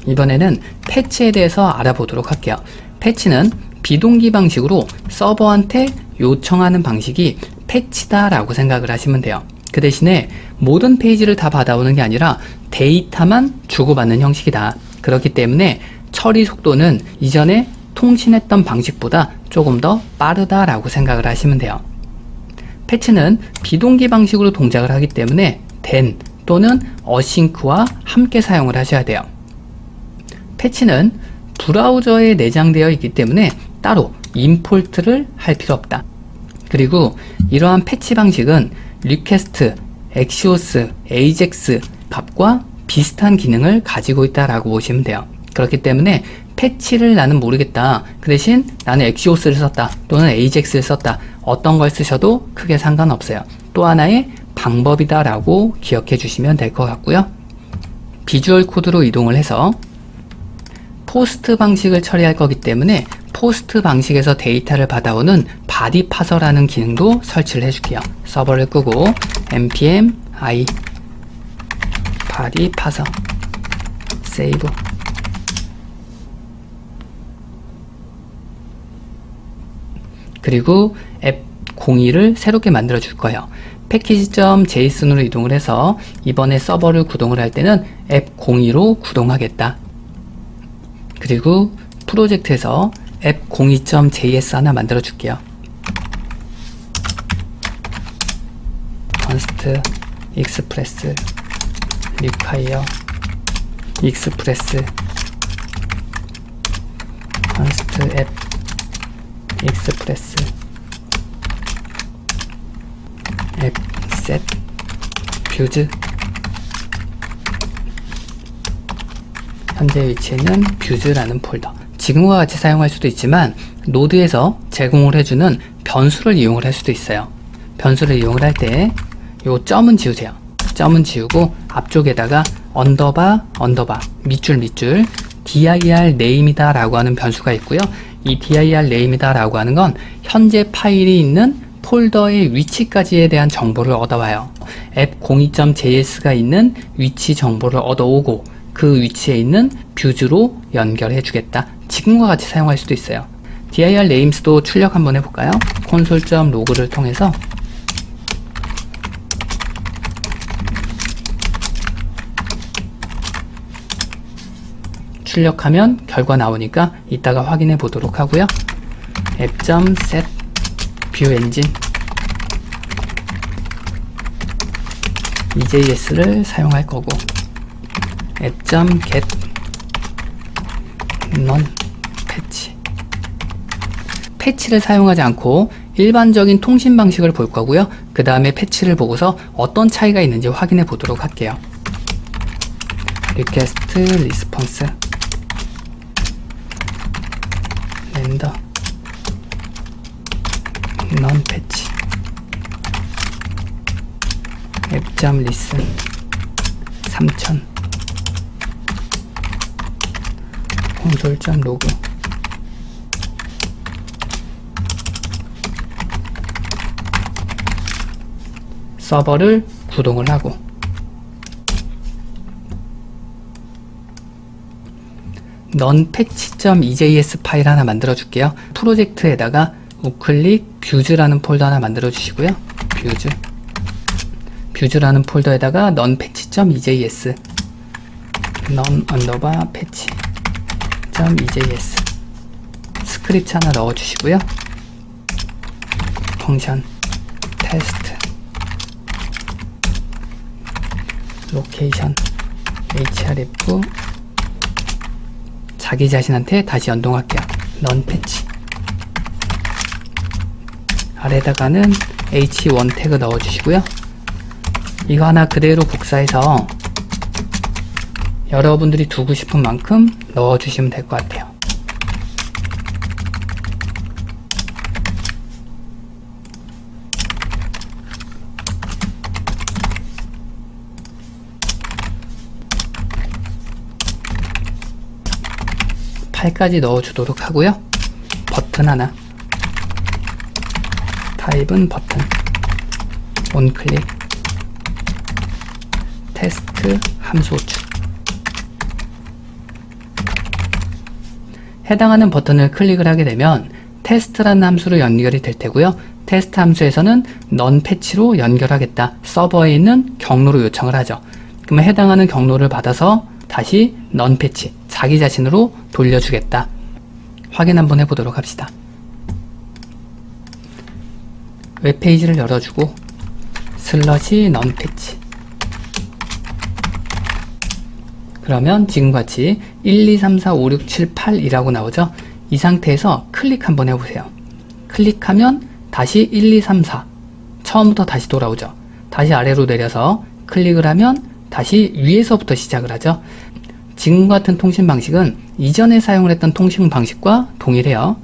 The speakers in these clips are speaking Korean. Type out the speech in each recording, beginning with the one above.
이번에는 패치에 대해서 알아보도록 할게요. 패치는 비동기 방식으로 서버한테 요청하는 방식이 패치다 라고 생각을 하시면 돼요. 그 대신에 모든 페이지를 다 받아오는 게 아니라 데이터만 주고받는 형식이다. 그렇기 때문에 처리 속도는 이전에 통신했던 방식보다 조금 더 빠르다 라고 생각을 하시면 돼요. 패치는 비동기 방식으로 동작을 하기 때문에 den 또는 어싱크와 함께 사용을 하셔야 돼요. 패치는 브라우저에 내장되어 있기 때문에 따로 임포트를 할 필요 없다. 그리고 이러한 패치 방식은 리퀘스트, 엑시오스, 에이젝스 값과 비슷한 기능을 가지고 있다라고 보시면 돼요. 그렇기 때문에 패치를 나는 모르겠다. 그 대신 나는 엑시오스를 썼다. 또는 에이젝스를 썼다. 어떤 걸 쓰셔도 크게 상관없어요. 또 하나의 방법이다 라고 기억해 주시면 될 것 같고요. 비주얼 코드로 이동을 해서 포스트 방식을 처리할 거기 때문에 포스트 방식에서 데이터를 받아오는 바디 파서라는 기능도 설치를 해줄게요. 서버를 끄고 npm i 바디 파서 세이브. 그리고 앱 02를 새롭게 만들어 줄 거예요. 패키지.json으로 이동을 해서 이번에 서버를 구동을 할 때는 앱 02로 구동하겠다. 그리고 프로젝트에서 앱 02.js 하나 만들어 줄게요. const express require express const app express app set views. 현재 위치에는 views라는 폴더. 지금과 같이 사용할 수도 있지만 노드에서 제공을 해주는 변수를 이용을 할 수도 있어요. 변수를 이용을 할 때 요 점은 지우세요. 점은 지우고 앞쪽에다가 언더바 밑줄 dir name이다 라고 하는 변수가 있고요. 이 dir name이다 라고 하는 건 현재 파일이 있는 폴더의 위치까지에 대한 정보를 얻어와요. 앱 02.js가 있는 위치 정보를 얻어오고 그 위치에 있는 뷰즈로 연결해 주겠다. 지금과 같이 사용할 수도 있어요. dir names도 출력 한번 해볼까요? console.log를 통해서 출력하면 결과 나오니까 이따가 확인해 보도록 하고요. app.set viewengine EJS를 사용할 거고 app.get non 패치. 패치를 사용하지 않고 일반적인 통신 방식을 볼 거고요. 그 다음에 패치를 보고서 어떤 차이가 있는지 확인해 보도록 할게요. request response render non 패치 app.listen 3000 console.log 서버를 구동을 하고 nonpatch.ejs 파일 하나 만들어 줄게요. 프로젝트에다가 우클릭 뷰즈라는 폴더 하나 만들어 주시고요. 뷰즈라는 폴더에다가 nonpatch.ejs non_patch.ejs 스크립트 하나 넣어 주시고요. 펑션 테스트 로케이션 href 자기 자신한테 다시 연동할게요. nonpatch 아래다가는 h1 태그 넣어 주시고요. 이거 하나 그대로 복사해서 여러분들이 두고 싶은 만큼 넣어 주시면 될 것 같아요. 파일까지 넣어 주도록 하고요. 버튼 하나 타입은 버튼 온클릭 테스트 함수 호출 해당하는 버튼을 클릭을 하게 되면 테스트라는 함수로 연결이 될 테고요. 테스트 함수에서는 non 패치로 연결하겠다. 서버에 있는 경로로 요청을 하죠. 그러면 해당하는 경로를 받아서 다시 non 패치, 자기 자신으로 돌려주겠다. 확인 한번 해보도록 합시다. 웹페이지를 열어주고 non 패치. 그러면 지금같이 1, 2, 3, 4, 5, 6, 7, 8이라고 나오죠. 이 상태에서 클릭 한번 해보세요. 클릭하면 다시 1, 2, 3, 4 처음부터 다시 돌아오죠. 다시 아래로 내려서 클릭을 하면 다시 위에서부터 시작을 하죠. 지금 같은 통신 방식은 이전에 사용을 했던 통신 방식과 동일해요.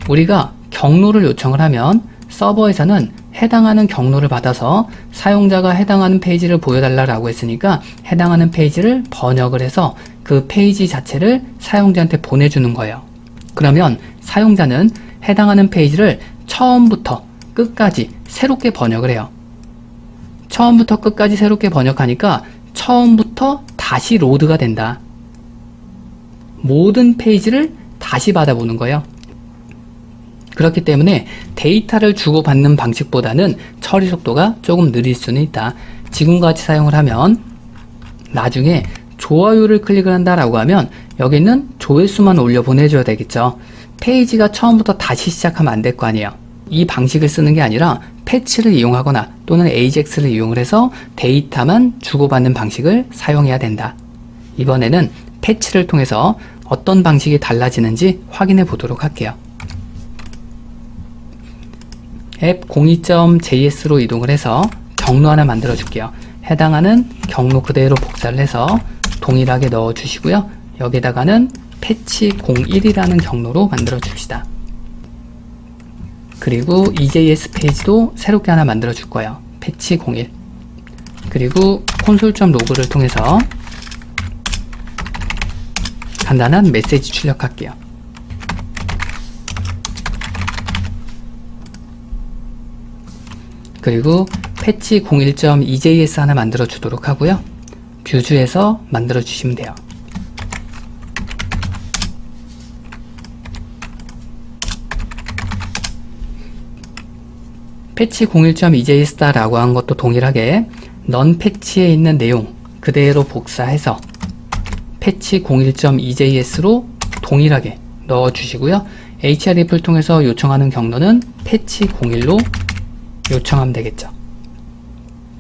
우리가 경로를 요청을 하면 서버에서는 해당하는 경로를 받아서 사용자가 해당하는 페이지를 보여달라고 했으니까 해당하는 페이지를 번역을 해서 그 페이지 자체를 사용자한테 보내주는 거예요. 그러면 사용자는 해당하는 페이지를 처음부터 끝까지 새롭게 번역을 해요. 처음부터 끝까지 새롭게 번역하니까 처음부터 다시 로드가 된다. 모든 페이지를 다시 받아보는 거예요. 그렇기 때문에 데이터를 주고받는 방식보다는 처리 속도가 조금 느릴 수는 있다. 지금과 같이 사용을 하면 나중에 좋아요를 클릭을 한다라고 하면 여기 있는 조회수만 올려 보내줘야 되겠죠. 페이지가 처음부터 다시 시작하면 안 될 거 아니에요. 이 방식을 쓰는 게 아니라 패치를 이용하거나 또는 AJAX를 이용을 해서 데이터만 주고받는 방식을 사용해야 된다. 이번에는 패치를 통해서 어떤 방식이 달라지는지 확인해 보도록 할게요. 앱 02.js로 이동을 해서 경로 하나 만들어 줄게요. 해당하는 경로 그대로 복사를 해서 동일하게 넣어 주시고요. 여기다가는 패치 01이라는 경로로 만들어 줍시다. 그리고 EJS 페이지도 새롭게 하나 만들어 줄 거예요. 패치 01. 그리고 콘솔.로그를 통해서 간단한 메시지 출력할게요. 그리고 패치 01.EJS 하나 만들어 주도록 하고요. 뷰즈에서 만들어 주시면 돼요. 패치 01.EJS다라고 한 것도 동일하게 non 패치에 있는 내용 그대로 복사해서 패치 01.EJS로 동일하게 넣어 주시고요. href를 통해서 요청하는 경로는 패치 01로 요청하면 되겠죠.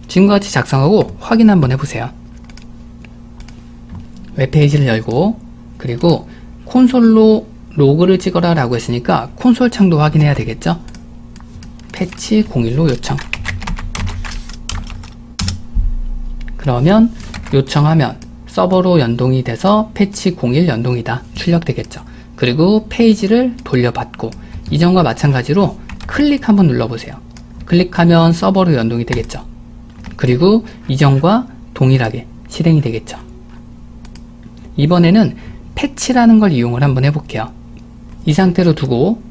지금과 같이 작성하고 확인 한번 해보세요. 웹페이지를 열고 그리고 콘솔로 로그를 찍어라 라고 했으니까 콘솔 창도 확인해야 되겠죠. 패치 01로 요청. 그러면 요청하면 서버로 연동이 돼서 패치 01 연동이다 출력되겠죠. 그리고 페이지를 돌려받고 이전과 마찬가지로 클릭 한번 눌러보세요. 클릭하면 서버로 연동이 되겠죠. 그리고 이전과 동일하게 실행이 되겠죠. 이번에는 패치라는 걸 이용을 한번 해볼게요. 이 상태로 두고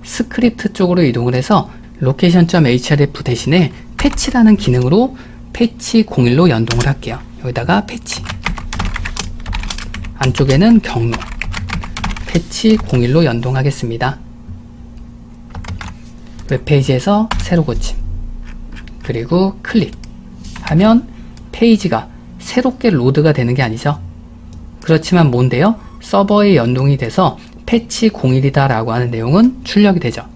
스크립트 쪽으로 이동을 해서 location.href 대신에 패치라는 기능으로 패치 01로 연동을 할게요. 여기다가 패치, 안쪽에는 경로, 패치 01로 연동하겠습니다. 웹페이지에서 새로 고침, 그리고 클릭하면 페이지가 새롭게 로드가 되는 게 아니죠. 그렇지만 뭔데요? 서버에 연동이 돼서 패치 01이다 라고 하는 내용은 출력이 되죠.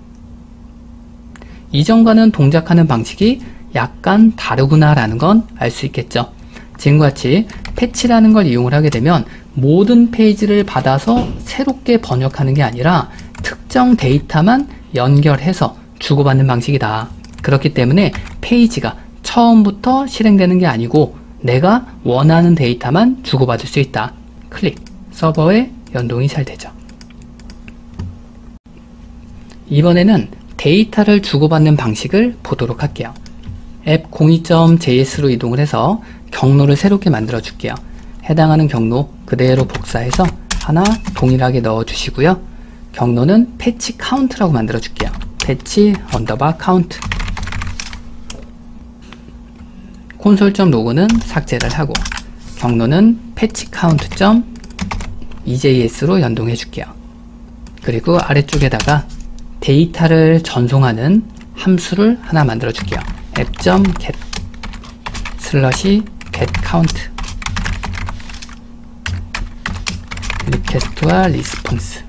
이전과는 동작하는 방식이 약간 다르구나 라는 건 알 수 있겠죠. 지금과 같이 패치라는 걸 이용을 하게 되면 모든 페이지를 받아서 새롭게 번역하는 게 아니라 특정 데이터만 연결해서 주고받는 방식이다. 그렇기 때문에 페이지가 처음부터 실행되는 게 아니고 내가 원하는 데이터만 주고받을 수 있다. 클릭, 서버에 연동이 잘 되죠. 이번에는 데이터를 주고받는 방식을 보도록 할게요. 앱 02.js로 이동을 해서 경로를 새롭게 만들어 줄게요. 해당하는 경로 그대로 복사해서 하나 동일하게 넣어 주시고요. 경로는 패치 카운트라고 만들어 줄게요. 패치 언더바 카운트. 콘솔.로그는 삭제를 하고 경로는 패치 카운트. EJS로 연동해 줄게요. 그리고 아래쪽에다가 데이터를 전송하는 함수를 하나 만들어 줄게요. app.get /getCount 리퀘스트와 리스폰스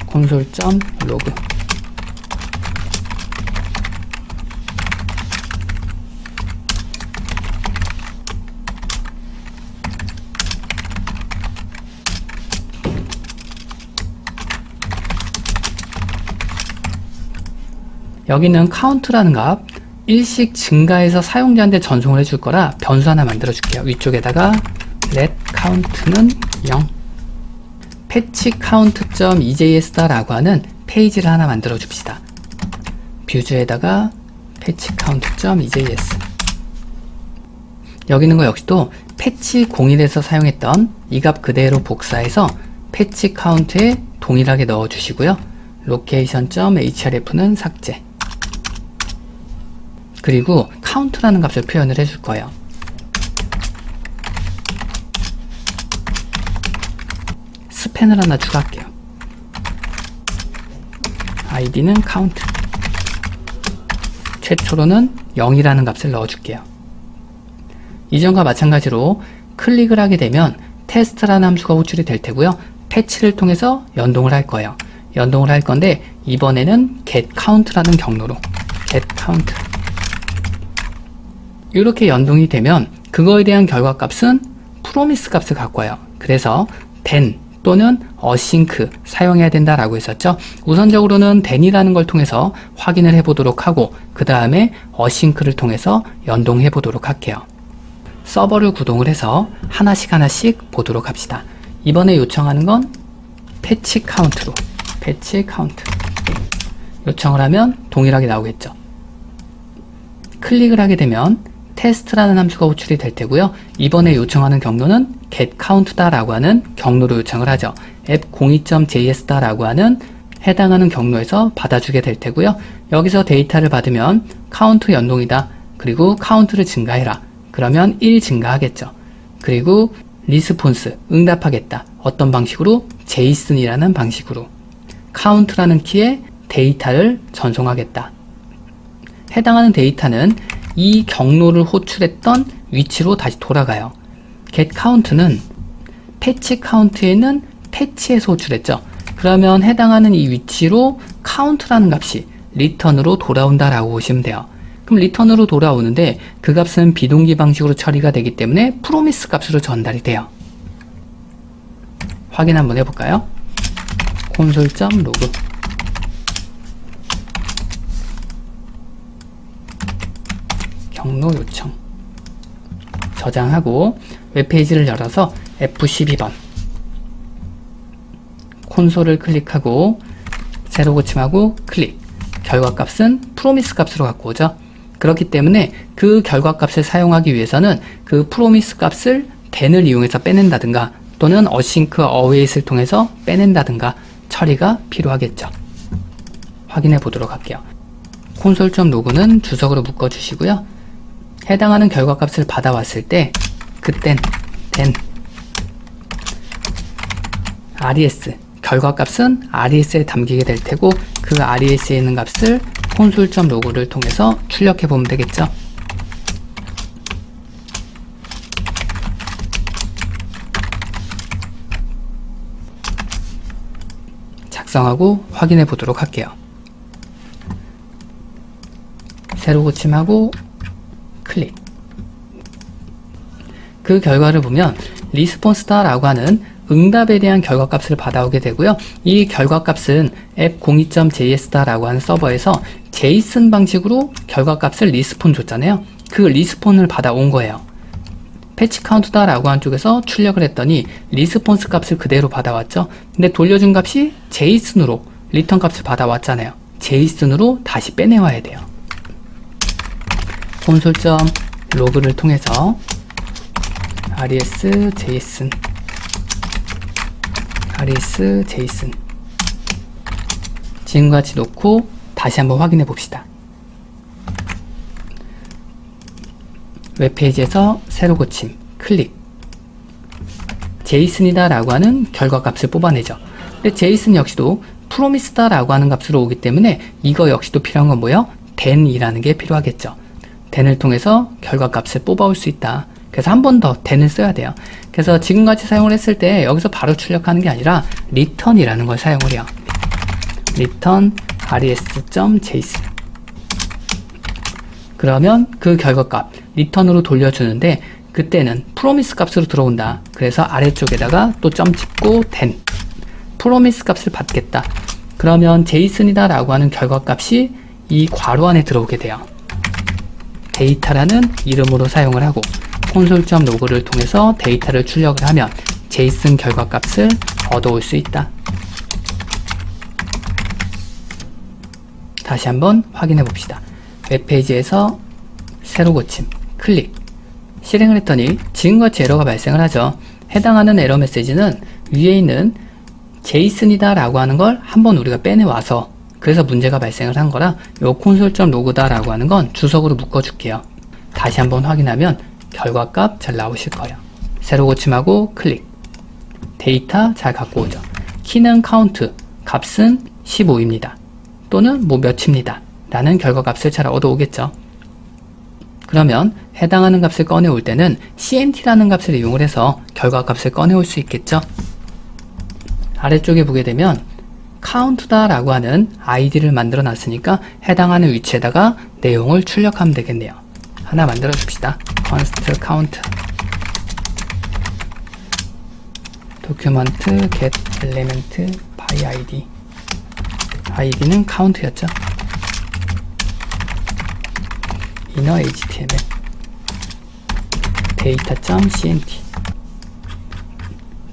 콘솔.로그 여기는 count라는 값 일씩 증가해서 사용자한테 전송을 해줄 거라 변수 하나 만들어 줄게요. 위쪽에다가 let count는 0 patchCount.ejs라고 하는 페이지를 하나 만들어 줍시다. 뷰즈에다가 patchCount.ejs 여기 있는 거 역시도 패치 01에서 사용했던 이 값 그대로 복사해서 patchCount에 동일하게 넣어 주시고요. location.href는 삭제 그리고 count라는 값을 표현을 해줄 거예요. 스팬을 하나 추가할게요. id는 count 최초로는 0이라는 값을 넣어줄게요. 이전과 마찬가지로 클릭을 하게 되면 테스트라는 함수가 호출이 될 테고요. 패치를 통해서 연동을 할 거예요. 연동을 할 건데 이번에는 getCount라는 경로로 getCount 이렇게 연동이 되면 그거에 대한 결과값은 promise 값을 갖고 와요. 그래서 then 또는 async 사용해야 된다라고 했었죠. 우선적으로는 then이라는 걸 통해서 확인을 해보도록 하고 그 다음에 async를 통해서 연동해 보도록 할게요. 서버를 구동을 해서 하나씩 보도록 합시다. 이번에 요청하는 건 patchCount로 patchCount 요청을 하면 동일하게 나오겠죠. 클릭을 하게 되면 테스트라는 함수가 호출이 될 테고요. 이번에 요청하는 경로는 getCount다라고 하는 경로로 요청을 하죠. app02.js다라고 하는 해당하는 경로에서 받아주게 될 테고요. 여기서 데이터를 받으면 count 연동이다. 그리고 count를 증가해라. 그러면 1 증가하겠죠. 그리고 리스폰스 응답하겠다. 어떤 방식으로? JSON이라는 방식으로 count라는 키에 데이터를 전송하겠다. 해당하는 데이터는 이 경로를 호출했던 위치로 다시 돌아가요. getCount는 patchCount에는 패치에서 호출했죠. 그러면 해당하는 이 위치로 count라는 값이 return으로 돌아온다라고 보시면 돼요. 그럼 return으로 돌아오는데 그 값은 비동기 방식으로 처리가 되기 때문에 promise 값으로 전달이 돼요. 확인 한번 해볼까요? console.log 경로 요청 저장하고 웹페이지를 열어서 F12번 콘솔을 클릭하고 세로 고침하고 클릭 결과값은 promise 값으로 갖고 오죠. 그렇기 때문에 그 결과값을 사용하기 위해서는 그 promise 값을 then을 이용해서 빼낸다든가 또는 async await을 통해서 빼낸다든가 처리가 필요하겠죠. 확인해 보도록 할게요. console.log는 주석으로 묶어 주시고요. 해당하는 결과값을 받아왔을 때 그땐 then res 결과값은 res에 담기게 될 테고 그 res에 있는 값을 console.log를 통해서 출력해 보면 되겠죠. 작성하고 확인해 보도록 할게요. 세로 고침하고 클릭 그 결과를 보면 리스폰스다 라고 하는 응답에 대한 결과값을 받아오게 되고요. 이 결과값은 app02.js다 라고 하는 서버에서 JSON 방식으로 결과값을 리스폰 줬잖아요. 그 리스폰을 받아온 거예요. patchCount다 라고 하는 쪽에서 출력을 했더니 리스폰스 값을 그대로 받아왔죠. 근데 돌려준 값이 JSON으로 리턴 값을 받아왔잖아요. JSON으로 다시 빼내와야 돼요. console.log를 통해서 res json 지금과 같이 놓고 다시 한번 확인해 봅시다. 웹페이지에서 세로 고침 클릭 제이슨이다 라고 하는 결과값을 뽑아내죠. 근데 제이슨 역시도 프로미스다 라고 하는 값으로 오기 때문에 이거 역시도 필요한 건 뭐예요? then이라는 게 필요하겠죠. then을 통해서 결과값을 뽑아올 수 있다. 그래서 한 번 더 then을 써야 돼요. 그래서 지금같이 사용을 했을 때 여기서 바로 출력하는 게 아니라 return이라는 걸 사용을 해요. return res.json. 그러면 그 결과값 return으로 돌려주는데 그때는 promise 값으로 들어온다. 그래서 아래쪽에다가 또 점 찍고 then promise 값을 받겠다. 그러면 제이슨이다 라고 하는 결과값이 이 괄호 안에 들어오게 돼요. 데이터라는 이름으로 사용을 하고 콘솔.로그를 통해서 데이터를 출력을 하면 제이슨 결과값을 얻어올 수 있다. 다시 한번 확인해 봅시다. 웹페이지에서 새로 고침, 클릭, 실행을 했더니 지금같이 에러가 발생을 하죠. 해당하는 에러 메시지는 위에 있는 제이슨이다 라고 하는 걸 한번 우리가 빼내와서 그래서 문제가 발생을 한 거라 요 콘솔.로그다 라고 하는 건 주석으로 묶어 줄게요. 다시 한번 확인하면 결과값 잘 나오실 거예요. 새로 고침하고 클릭, 데이터 잘 갖고 오죠. 키는 카운트, 값은 15입니다. 또는 뭐 몇입니다. 라는 결과값을 잘 얻어오겠죠. 그러면 해당하는 값을 꺼내올 때는 cnt라는 값을 이용을 해서 결과값을 꺼내올 수 있겠죠. 아래쪽에 보게 되면 count다 라고 하는 id를 만들어 놨으니까 해당하는 위치에다가 내용을 출력하면 되겠네요. 하나 만들어 줍시다. const count document get element by id. id는 count였죠. inner html data.cnt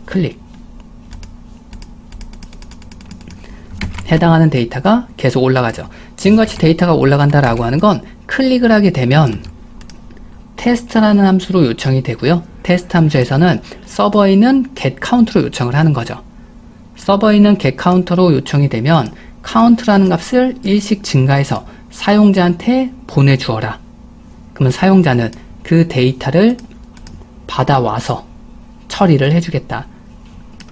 클릭. 해당하는 데이터가 계속 올라가죠. 지금같이 데이터가 올라간다 라고 하는 건 클릭을 하게 되면 테스트라는 함수로 요청이 되고요. 테스트 함수에서는 서버에 있는 getCount로 요청을 하는 거죠. 서버에 있는 getCount로 요청이 되면 count라는 값을 1씩 증가해서 사용자한테 보내주어라. 그러면 사용자는 그 데이터를 받아와서 처리를 해주겠다.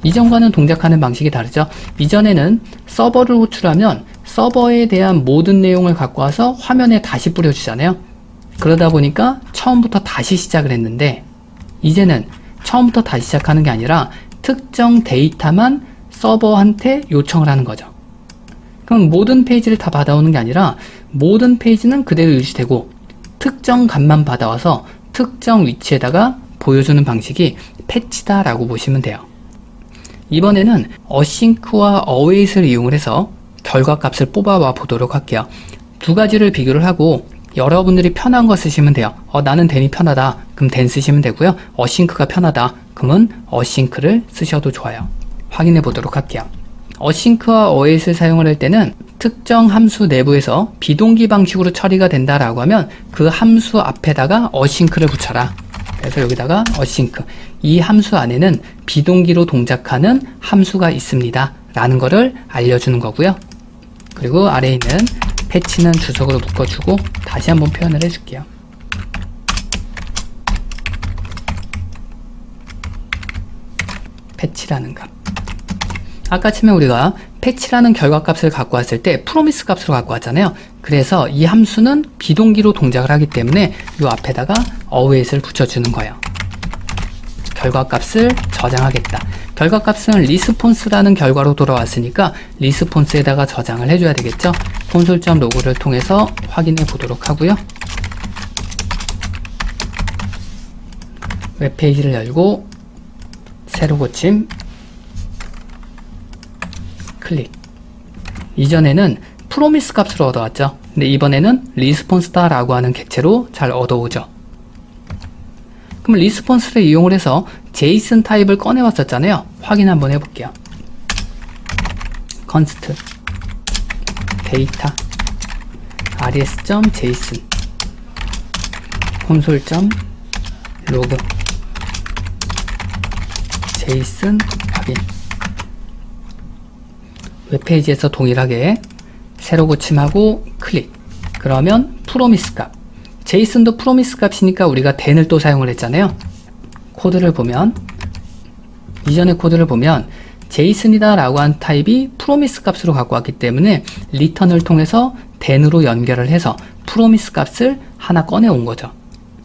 이전과는 동작하는 방식이 다르죠. 이전에는 서버를 호출하면 서버에 대한 모든 내용을 갖고 와서 화면에 다시 뿌려주잖아요. 그러다 보니까 처음부터 다시 시작을 했는데 이제는 처음부터 다시 시작하는 게 아니라 특정 데이터만 서버한테 요청을 하는 거죠. 그럼 모든 페이지를 다 받아오는 게 아니라 모든 페이지는 그대로 유지되고 특정 값만 받아와서 특정 위치에다가 보여주는 방식이 패치다 라고 보시면 돼요. 이번에는 어싱크와 어웨이트를 이용을 해서 결과값을 뽑아와 보도록 할게요. 두 가지를 비교를 하고 여러분들이 편한 거 쓰시면 돼요. 나는 then이 편하다. 그럼 then 쓰시면 되고요. 어싱크가 편하다. 그러면 어싱크를 쓰셔도 좋아요. 확인해 보도록 할게요. 어싱크와 어웨이트를 사용을 할 때는 특정 함수 내부에서 비동기 방식으로 처리가 된다라고 하면 그 함수 앞에다가 어싱크를 붙여라. 그래서 여기다가 어싱크, 이 함수 안에는 비동기로 동작하는 함수가 있습니다 라는 거를 알려주는 거고요. 그리고 아래에 있는 패치는 주석으로 묶어주고 다시 한번 표현을 해줄게요. 패치라는 값. 아까 처음에 우리가 패치라는 결과값을 갖고 왔을 때 프로미스 값으로 갖고 왔잖아요. 그래서 이 함수는 비동기로 동작을 하기 때문에 이 앞에다가 await을 붙여주는 거예요. 결과값을 저장하겠다. 결과값은 리스폰스라는 결과로 돌아왔으니까 리스폰스에다가 저장을 해줘야 되겠죠. 콘솔.로그를 통해서 확인해 보도록 하고요. 웹페이지를 열고 새로 고침 클릭. 이전에는 프로미스 값으로 얻어왔죠. 근데 이번에는 리스폰스다 라고 하는 객체로 잘 얻어오죠. 그럼 리스폰스를 이용을 해서 제이슨 타입을 꺼내왔었잖아요. 확인 한번 해볼게요. const 데이터 res.json 콘솔.로그 제이슨 확인. 웹페이지에서 동일하게 새로 고침하고 클릭. 그러면 프로미스 값. 제이슨도 프로미스 값이니까 우리가 then을 또 사용을 했잖아요. 코드를 보면 이전의 코드를 보면 제이슨이다 라고 한 타입이 프로미스 값으로 갖고 왔기 때문에 return을 통해서 then으로 연결을 해서 프로미스 값을 하나 꺼내 온 거죠.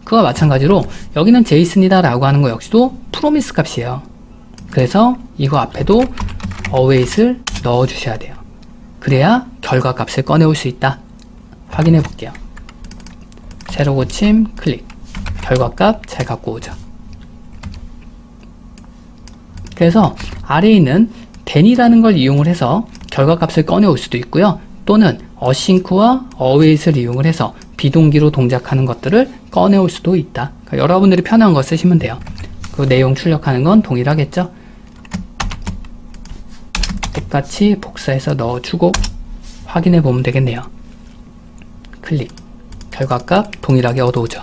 그와 마찬가지로 여기는 제이슨이다 라고 하는 거 역시도 프로미스 값이에요. 그래서 이거 앞에도 await을 넣어 주셔야 돼요. 그래야 결과 값을 꺼내 올 수 있다. 확인해 볼게요. 새로 고침 클릭. 결과 값 잘 갖고 오죠. 그래서 아래에 있는 then이라는 걸 이용을 해서 결과 값을 꺼내 올 수도 있고요. 또는 async와 await을 이용을 해서 비동기로 동작하는 것들을 꺼내 올 수도 있다. 그러니까 여러분들이 편한 거 쓰시면 돼요. 그 내용 출력하는 건 동일하겠죠. 똑같이 복사해서 넣어주고 확인해 보면 되겠네요. 클릭. 결과값 동일하게 얻어오죠.